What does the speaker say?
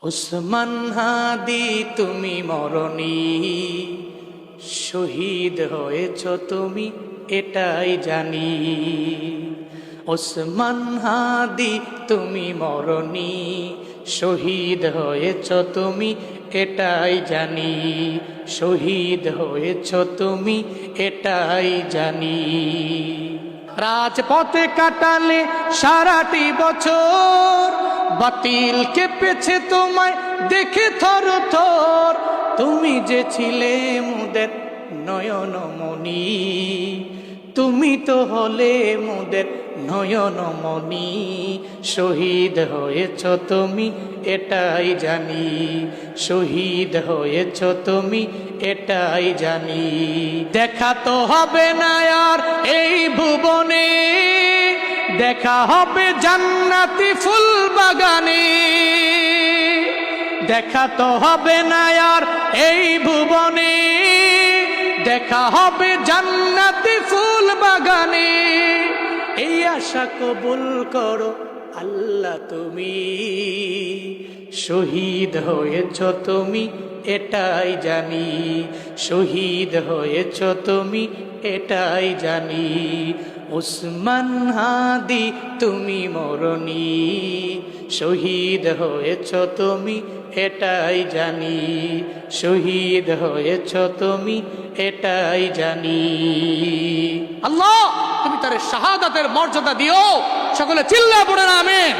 ওসমান হাদি তুমি মরণি, শহীদ হয়েছ তুমি এটাই জানি। ওসমান হাদি তুমি মরণি, শহীদ হয়েছ তুমি এটাই জানি। শহীদ হয়েছ তুমি এটাই জানি। রাজপথে কাটালে সারাটি বছর, বাতিল কেঁপেছে তোমায় দেখে থর থর। তুমি যে ছিলে মোদের নয়নমণি, তুমি তো হলে মোদের নয়নমণি। শহীদ হয়েছ তুমি এটাই জানি। শহীদ হয়েছ তুমি এটাই জানি। দেখা তো হবে না আর এই ভুবনে, দেখা হবে জান্নাতি ফুল বাগানে। দেখা তো হবে না আর এই ভুবনে, দেখা হবে জান্নাতি ফুল বাগানে। এই আশা কবুল করো আল্লাহ তুমি। শহীদ হয়েছ তুমি এটাই জানি। শহীদ হয়েছ তুমি এটাই জানি। ওসমান হাদি তুমি মরণি, শহীদ হয়েছ তুমি এটাই জানি। শহীদ হয়েছ তুমি এটাই জানি। আল্লাহ তুমি তার শাহাদাতের মর্যাদা দিও। সকলে চিল্লায় পড়েন আমিন।